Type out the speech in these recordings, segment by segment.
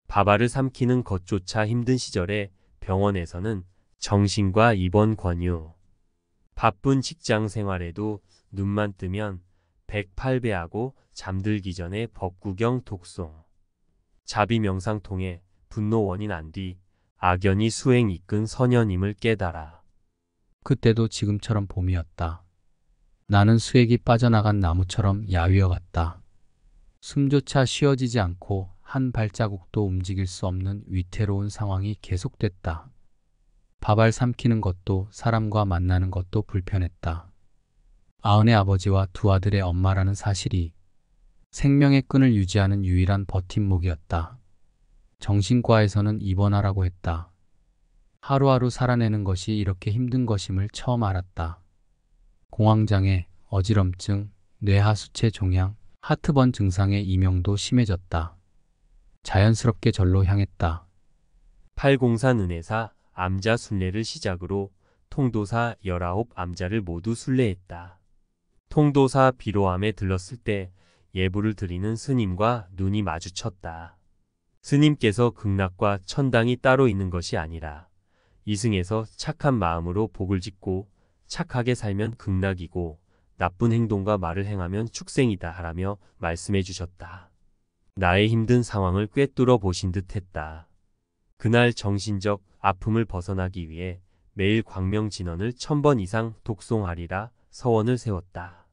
밥알을 삼키는 것조차 힘든 시절에 병원에서는 정신과 입원 권유. 바쁜 직장 생활에도 눈만 뜨면 108배하고 잠들기 전에 법구경 독송. 자비 명상 통해 분노 원인 안 뒤 악연이 수행 이끈 선현임을 깨달아. 그때도 지금처럼 봄이었다. 나는 수액이 빠져나간 나무처럼 야위어 갔다. 숨조차 쉬어지지 않고 한 발자국도 움직일 수 없는 위태로운 상황이 계속됐다. 밥알 삼키는 것도 사람과 만나는 것도 불편했다. 아은의 아버지와 두 아들의 엄마라는 사실이 생명의 끈을 유지하는 유일한 버팀목이었다. 정신과에서는 입원하라고 했다. 하루하루 살아내는 것이 이렇게 힘든 것임을 처음 알았다. 공황장애, 어지럼증, 뇌하수체 종양, 하트번 증상의 이명도 심해졌다. 자연스럽게 절로 향했다. 팔공산 은혜사 암자 순례를 시작으로 통도사 19 암자를 모두 순례했다. 통도사 비로암에 들렀을 때 예불을 드리는 스님과 눈이 마주쳤다. 스님께서 극락과 천당이 따로 있는 것이 아니라 이승에서 착한 마음으로 복을 짓고 착하게 살면 극락이고 나쁜 행동과 말을 행하면 축생이다 하라며 말씀해 주셨다. 나의 힘든 상황을 꿰뚫어 보신 듯 했다. 그날 정신적 아픔을 벗어나기 위해 매일 광명진언을 1000번 이상 독송하리라 서원을 세웠다.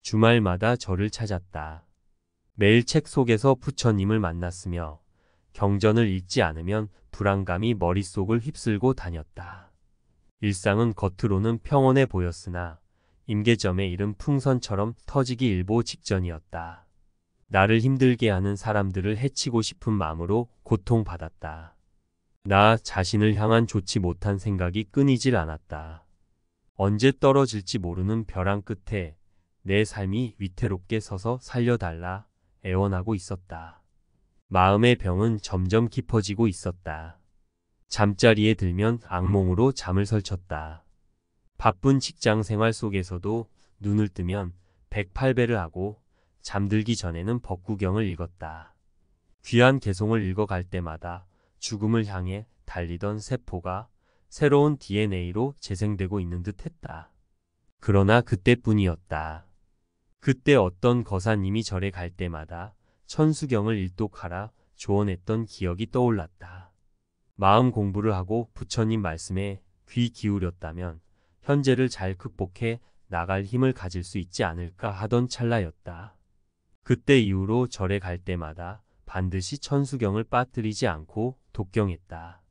주말마다 절을 찾았다. 매일 책 속에서 부처님을 만났으며 경전을 읽지 않으면 불안감이 머릿속을 휩쓸고 다녔다. 일상은 겉으로는 평온해 보였으나 임계점에 이른 풍선처럼 터지기 일보 직전이었다. 나를 힘들게 하는 사람들을 해치고 싶은 마음으로 고통받았다. 나 자신을 향한 좋지 못한 생각이 끊이질 않았다. 언제 떨어질지 모르는 벼랑 끝에 내 삶이 위태롭게 서서 살려달라 애원하고 있었다. 마음의 병은 점점 깊어지고 있었다. 잠자리에 들면 악몽으로 잠을 설쳤다. 바쁜 직장 생활 속에서도 눈을 뜨면 108배를 하고 잠들기 전에는 법구경을 읽었다. 귀한 개송을 읽어갈 때마다 죽음을 향해 달리던 세포가 새로운 DNA로 재생되고 있는 듯 했다. 그러나 그때뿐이었다. 그때 어떤 거사님이 절에 갈 때마다 천수경을 일독하라 조언했던 기억이 떠올랐다. 마음 공부를 하고 부처님 말씀에 귀 기울였다면 현재를 잘 극복해 나갈 힘을 가질 수 있지 않을까 하던 찰나였다. 그때 이후로 절에 갈 때마다 반드시 천수경을 빠뜨리지 않고 독경했다.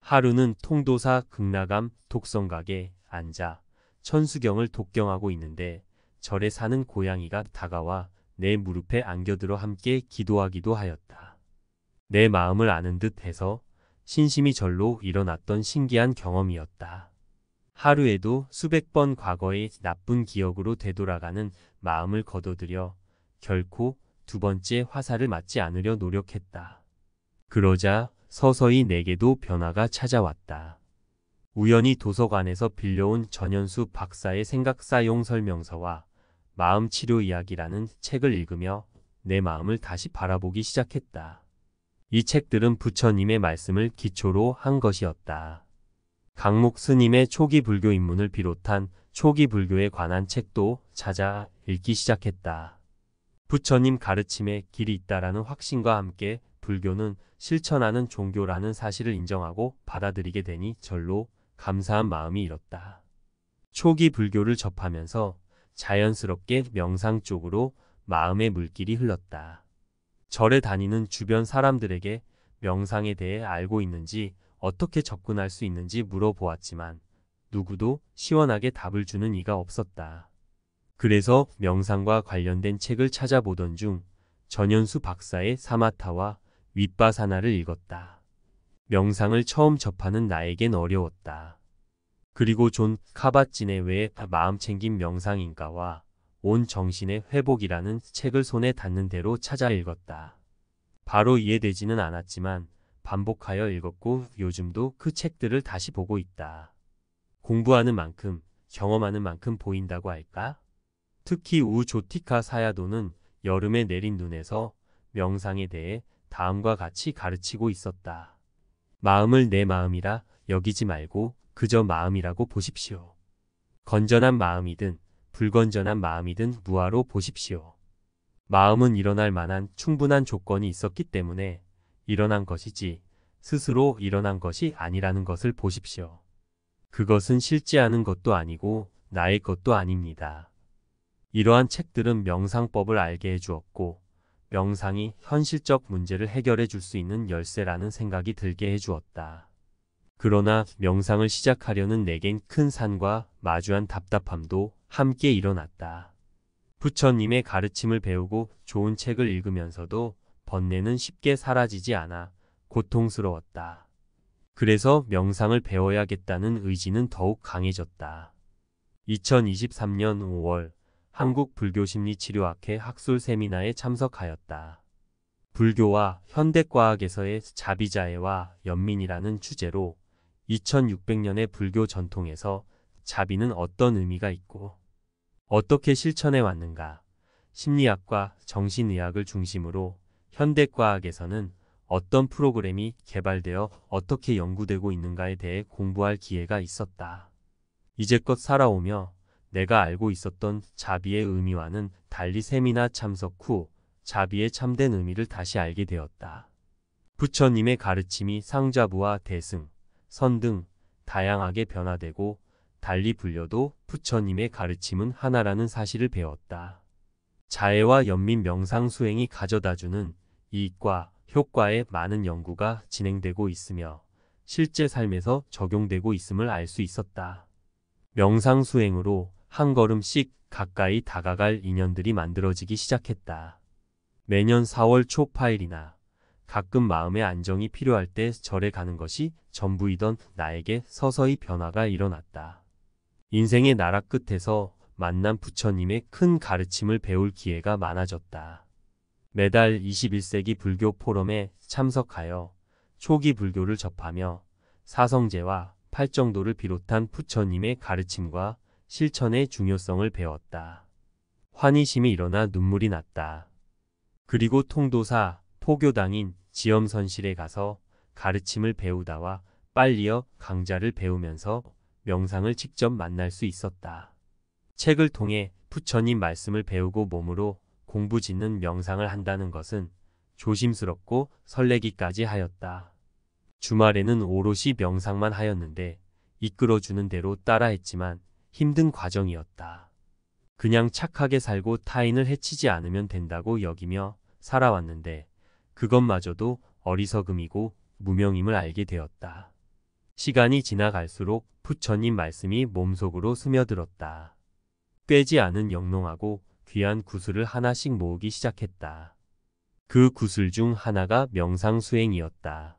하루는 통도사 극락암 독성각에 앉아 천수경을 독경하고 있는데 절에 사는 고양이가 다가와 내 무릎에 안겨들어 함께 기도하기도 하였다. 내 마음을 아는 듯 해서 신심이 절로 일어났던 신기한 경험이었다. 하루에도 수백 번 과거의 나쁜 기억으로 되돌아가는 마음을 거둬들여 결코 두 번째 화살을 맞지 않으려 노력했다. 그러자 서서히 내게도 변화가 찾아왔다. 우연히 도서관에서 빌려온 전현수 박사의 생각사용 설명서와 마음치료 이야기라는 책을 읽으며 내 마음을 다시 바라보기 시작했다. 이 책들은 부처님의 말씀을 기초로 한 것이었다. 강목 스님의 초기 불교 입문을 비롯한 초기 불교에 관한 책도 찾아 읽기 시작했다. 부처님 가르침에 길이 있다라는 확신과 함께 불교는 실천하는 종교라는 사실을 인정하고 받아들이게 되니 절로 감사한 마음이 일었다. 초기 불교를 접하면서 자연스럽게 명상 쪽으로 마음의 물길이 흘렀다. 절에 다니는 주변 사람들에게 명상에 대해 알고 있는지 어떻게 접근할 수 있는지 물어보았지만 누구도 시원하게 답을 주는 이가 없었다. 그래서 명상과 관련된 책을 찾아보던 중 전현수 박사의 사마타와 윗바사나를 읽었다. 명상을 처음 접하는 나에겐 어려웠다. 그리고 존 카바진의 왜 마음챙김 명상인가와 온 정신의 회복이라는 책을 손에 닿는 대로 찾아 읽었다. 바로 이해되지는 않았지만 반복하여 읽었고 요즘도 그 책들을 다시 보고 있다. 공부하는 만큼 경험하는 만큼 보인다고 할까? 특히 우조티카 사야도는 여름에 내린 눈에서 명상에 대해 다음과 같이 가르치고 있었다. 마음을 내 마음이라 여기지 말고 그저 마음이라고 보십시오. 건전한 마음이든 불건전한 마음이든 무아로 보십시오. 마음은 일어날 만한 충분한 조건이 있었기 때문에 일어난 것이지 스스로 일어난 것이 아니라는 것을 보십시오. 그것은 실제하는 것도 아니고 나의 것도 아닙니다. 이러한 책들은 명상법을 알게 해주었고 명상이 현실적 문제를 해결해 줄 수 있는 열쇠라는 생각이 들게 해주었다. 그러나 명상을 시작하려는 내겐 큰 산과 마주한 답답함도 함께 일어났다. 부처님의 가르침을 배우고 좋은 책을 읽으면서도 번뇌는 쉽게 사라지지 않아 고통스러웠다. 그래서 명상을 배워야겠다는 의지는 더욱 강해졌다. 2023년 5월 한국불교심리치료학회 학술 세미나에 참석하였다. 불교와 현대과학에서의 자비자애와 연민이라는 주제로 2600년의 불교 전통에서 자비는 어떤 의미가 있고 어떻게 실천해 왔는가, 심리학과 정신의학을 중심으로 현대과학에서는 어떤 프로그램이 개발되어 어떻게 연구되고 있는가에 대해 공부할 기회가 있었다. 이제껏 살아오며 내가 알고 있었던 자비의 의미와는 달리 세미나 참석 후 자비의 참된 의미를 다시 알게 되었다. 부처님의 가르침이 상좌부와 대승, 선 등 다양하게 변화되고 달리 불려도 부처님의 가르침은 하나라는 사실을 배웠다. 자애와 연민 명상 수행이 가져다주는 이익과 효과에 많은 연구가 진행되고 있으며 실제 삶에서 적용되고 있음을 알 수 있었다. 명상 수행으로 한 걸음씩 가까이 다가갈 인연들이 만들어지기 시작했다. 매년 4월 초 파일이나 가끔 마음의 안정이 필요할 때 절에 가는 것이 전부이던 나에게 서서히 변화가 일어났다. 인생의 나락 끝에서 만난 부처님의 큰 가르침을 배울 기회가 많아졌다. 매달 21세기 불교 포럼에 참석하여 초기 불교를 접하며 사성제와 팔정도를 비롯한 부처님의 가르침과 실천의 중요성을 배웠다. 환희심이 일어나 눈물이 났다. 그리고 통도사, 포교당인 지엄선실에 가서 가르침을 배우다와 빨리어 강좌를 배우면서 명상을 직접 만날 수 있었다. 책을 통해 부처님 말씀을 배우고 몸으로 공부짓는 명상을 한다는 것은 조심스럽고 설레기까지 하였다. 주말에는 오롯이 명상만 하였는데 이끌어주는 대로 따라했지만 힘든 과정이었다. 그냥 착하게 살고 타인을 해치지 않으면 된다고 여기며 살아왔는데 그것마저도 어리석음이고 무명임을 알게 되었다. 시간이 지나갈수록 부처님 말씀이 몸속으로 스며들었다. 꿰지 않은 영롱하고 귀한 구슬을 하나씩 모으기 시작했다. 그 구슬 중 하나가 명상수행이었다.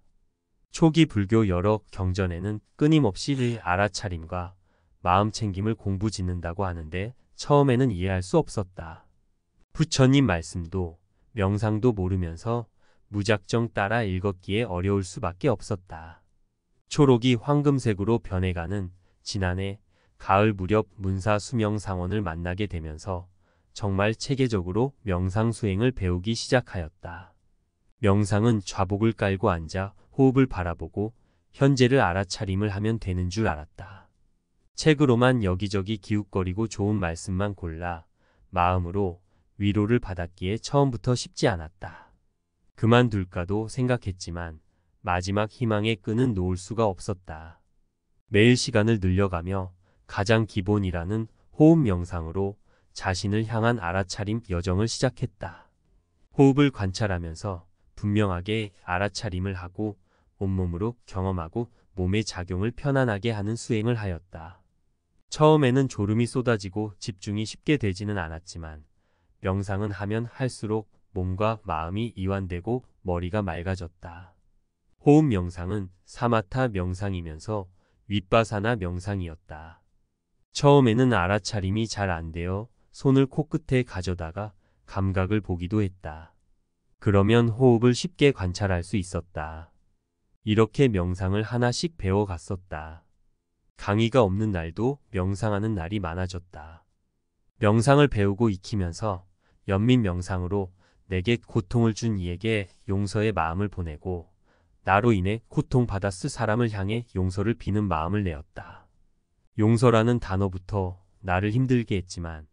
초기 불교 여러 경전에는 끊임없이 알아차림과 마음챙김을 공부짓는다고 하는데 처음에는 이해할 수 없었다. 부처님 말씀도 명상도 모르면서 무작정 따라 읽었기에 어려울 수밖에 없었다. 초록이 황금색으로 변해가는 지난해 가을 무렵 문사 수명상원을 만나게 되면서 정말 체계적으로 명상 수행을 배우기 시작하였다. 명상은 좌복을 깔고 앉아 호흡을 바라보고 현재를 알아차림을 하면 되는 줄 알았다. 책으로만 여기저기 기웃거리고 좋은 말씀만 골라 마음으로 위로를 받았기에 처음부터 쉽지 않았다. 그만둘까도 생각했지만 마지막 희망의 끈은 놓을 수가 없었다. 매일 시간을 늘려가며 가장 기본이라는 호흡 명상으로 자신을 향한 알아차림 여정을 시작했다. 호흡을 관찰하면서 분명하게 알아차림을 하고 온몸으로 경험하고 몸의 작용을 편안하게 하는 수행을 하였다. 처음에는 졸음이 쏟아지고 집중이 쉽게 되지는 않았지만 명상은 하면 할수록 몸과 마음이 이완되고 머리가 맑아졌다. 호흡 명상은 사마타 명상이면서 윗바사나 명상이었다. 처음에는 알아차림이 잘 안 되어 손을 코끝에 가져다가 감각을 보기도 했다. 그러면 호흡을 쉽게 관찰할 수 있었다. 이렇게 명상을 하나씩 배워갔었다. 강의가 없는 날도 명상하는 날이 많아졌다. 명상을 배우고 익히면서 연민 명상으로 내게 고통을 준 이에게 용서의 마음을 보내고 나로 인해 고통받았을 사람을 향해 용서를 비는 마음을 내었다. 용서라는 단어부터 나를 힘들게 했지만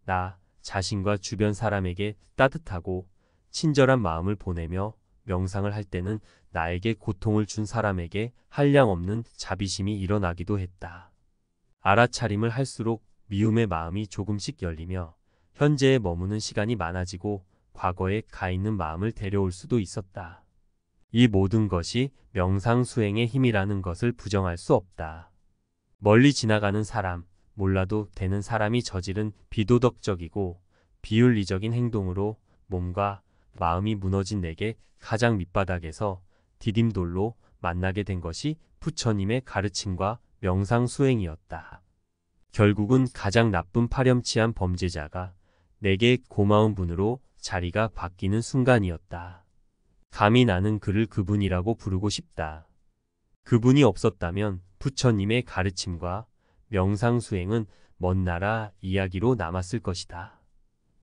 나 자신과 주변 사람에게 따뜻하고 친절한 마음을 보내며 명상을 할 때는 나에게 고통을 준 사람에게 한량없는 자비심이 일어나기도 했다. 알아차림을 할수록 미움의 마음이 조금씩 열리며 현재에 머무는 시간이 많아지고 과거에 가 있는 마음을 데려올 수도 있었다. 이 모든 것이 명상 수행의 힘이라는 것을 부정할 수 없다. 멀리 지나가는 사람, 몰라도 되는 사람이 저지른 비도덕적이고 비윤리적인 행동으로 몸과 마음이 무너진 내게 가장 밑바닥에서 디딤돌로 만나게 된 것이 부처님의 가르침과 명상 수행이었다. 결국은 가장 나쁜 파렴치한 범죄자가 내게 고마운 분으로 자리가 바뀌는 순간이었다. 감히 나는 그를 그분이라고 부르고 싶다. 그분이 없었다면 부처님의 가르침과 명상 수행은 먼 나라 이야기로 남았을 것이다.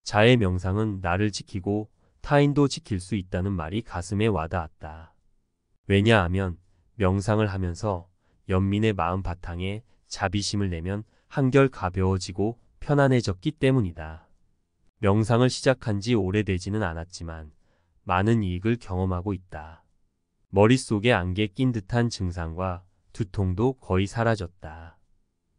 자의 명상은 나를 지키고 타인도 지킬 수 있다는 말이 가슴에 와닿았다. 왜냐하면 명상을 하면서 연민의 마음 바탕에 자비심을 내면 한결 가벼워지고 편안해졌기 때문이다. 명상을 시작한 지 오래되지는 않았지만 많은 이익을 경험하고 있다. 머릿속에 안개 낀 듯한 증상과 두통도 거의 사라졌다.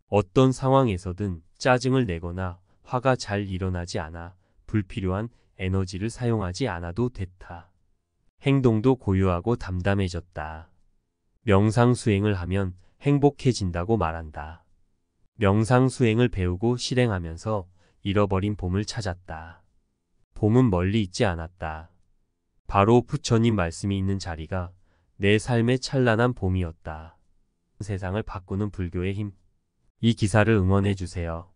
어떤 상황에서든 짜증을 내거나 화가 잘 일어나지 않아 불필요한 에너지를 사용하지 않아도 됐다. 행동도 고요하고 담담해졌다. 명상 수행을 하면 행복해진다고 말한다. 명상 수행을 배우고 실행하면서 잃어버린 봄을 찾았다. 봄은 멀리 있지 않았다. 바로 부처님 말씀이 있는 자리가 내 삶의 찬란한 봄이었다. 세상을 바꾸는 불교의 힘. 이 기사를 응원해 주세요.